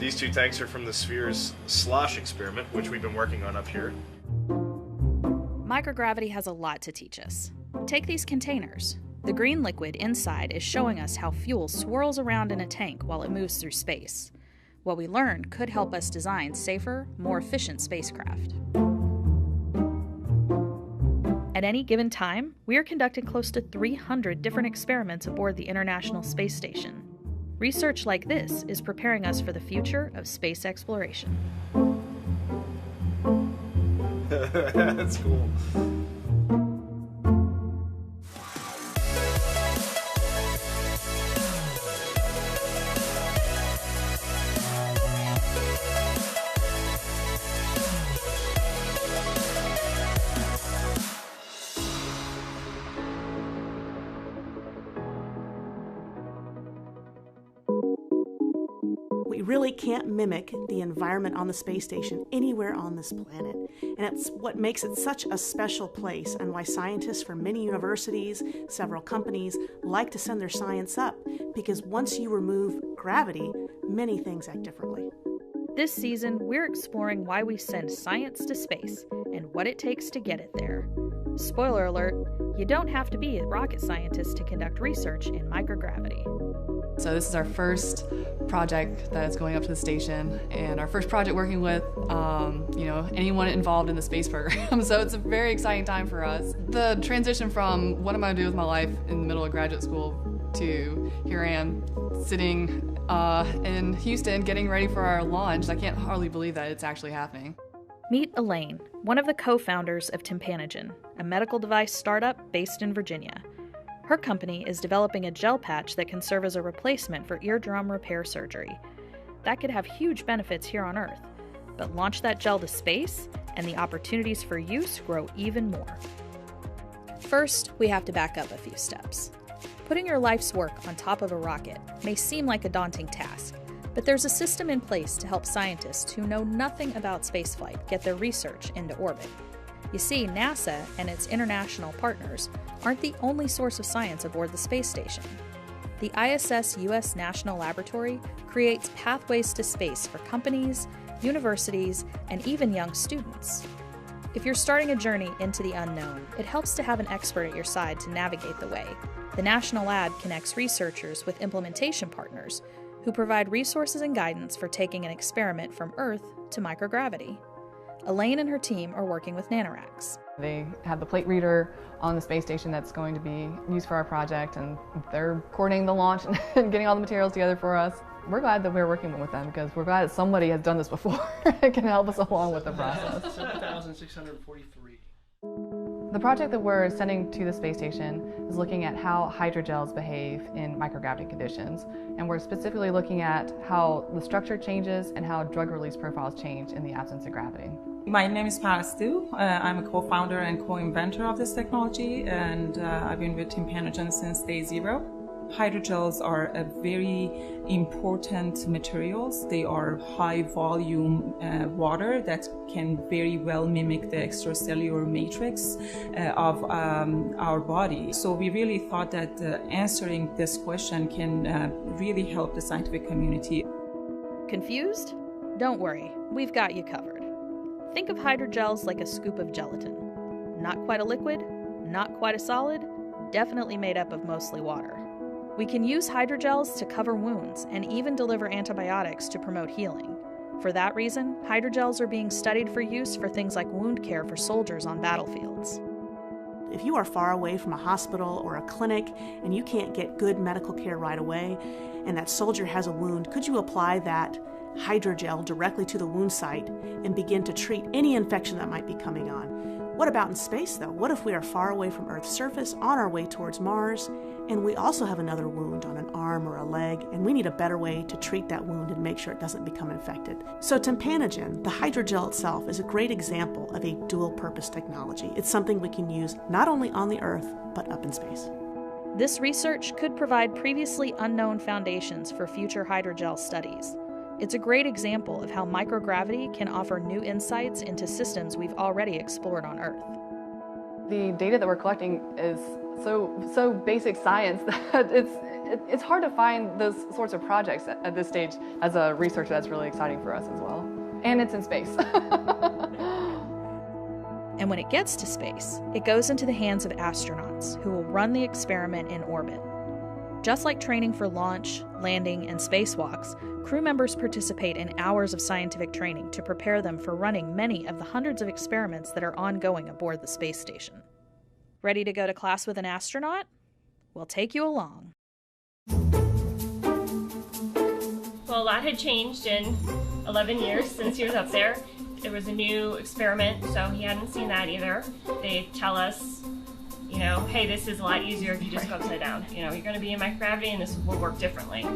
These two tanks are from the Sphere's slosh experiment, which we've been working on up here. Microgravity has a lot to teach us. Take these containers. The green liquid inside is showing us how fuel swirls around in a tank while it moves through space. What we learned could help us design safer, more efficient spacecraft. At any given time, we are conducting close to 300 different experiments aboard the International Space Station. Research like this is preparing us for the future of space exploration. That's cool. We really can't mimic the environment on the space station anywhere on this planet. And it's what makes it such a special place and why scientists from many universities, several companies, like to send their science up, because once you remove gravity, many things act differently. This season, we're exploring why we send science to space and what it takes to get it there. Spoiler alert, you don't have to be a rocket scientist to conduct research in microgravity. So this is our first project that is going up to the station, and our first project working with anyone involved in the space program. So it's a very exciting time for us. The transition from what am I going to do with my life in the middle of graduate school to here I am sitting in Houston getting ready for our launch. I can't hardly believe that it's actually happening. Meet Elaine, one of the co-founders of Tympanogen, a medical device startup based in Virginia. Her company is developing a gel patch that can serve as a replacement for eardrum repair surgery. That could have huge benefits here on Earth, but launch that gel to space, and the opportunities for use grow even more. First, we have to back up a few steps. Putting your life's work on top of a rocket may seem like a daunting task, but there's a system in place to help scientists who know nothing about spaceflight get their research into orbit. You see, NASA and its international partners aren't the only source of science aboard the space station. The ISS U.S. National Laboratory creates pathways to space for companies, universities, and even young students. If you're starting a journey into the unknown, it helps to have an expert at your side to navigate the way. The National Lab connects researchers with implementation partners who provide resources and guidance for taking an experiment from Earth to microgravity. Elaine and her team are working with nanoracks. They have the plate reader on the space station that's going to be used for our project, and they're coordinating the launch and getting all the materials together for us. We're glad that we're working with them because we're glad that somebody has done this before and can help us along with the process. 7,643. The project that we're sending to the space station is looking at how hydrogels behave in microgravity conditions, and we're specifically looking at how the structure changes and how drug release profiles change in the absence of gravity. My name is Paris Du. I'm a co-founder and co-inventor of this technology, and I've been with Tympanogen since day zero. Hydrogels are a very important materials. They are high volume water that can very well mimic the extracellular matrix of our body. So we really thought that answering this question can really help the scientific community. Confused? Don't worry, we've got you covered. Think of hydrogels like a scoop of gelatin. Not quite a liquid, not quite a solid, definitely made up of mostly water. We can use hydrogels to cover wounds and even deliver antibiotics to promote healing. For that reason, hydrogels are being studied for use for things like wound care for soldiers on battlefields. If you are far away from a hospital or a clinic and you can't get good medical care right away, and that soldier has a wound, could you apply that hydrogel directly to the wound site and begin to treat any infection that might be coming on? What about in space, though? What if we are far away from Earth's surface, on our way towards Mars, and we also have another wound on an arm or a leg, and we need a better way to treat that wound and make sure it doesn't become infected? So Tympanogen, the hydrogel itself, is a great example of a dual-purpose technology. It's something we can use not only on the Earth, but up in space. This research could provide previously unknown foundations for future hydrogel studies. It's a great example of how microgravity can offer new insights into systems we've already explored on Earth. The data that we're collecting is so basic science that It's hard to find those sorts of projects at this stage. As a researcher, that's really exciting for us as well. And it's in space. And when it gets to space, it goes into the hands of astronauts who will run the experiment in orbit. Just like training for launch, landing, and spacewalks, crew members participate in hours of scientific training to prepare them for running many of the hundreds of experiments that are ongoing aboard the space station. Ready to go to class with an astronaut? We'll take you along. Well, a lot had changed in 11 years since he was up there. There was a new experiment, so he hadn't seen that either. They tell us, you know, hey, this is a lot easier if you just go upside down. You know, you're going to be in microgravity and this will work differently.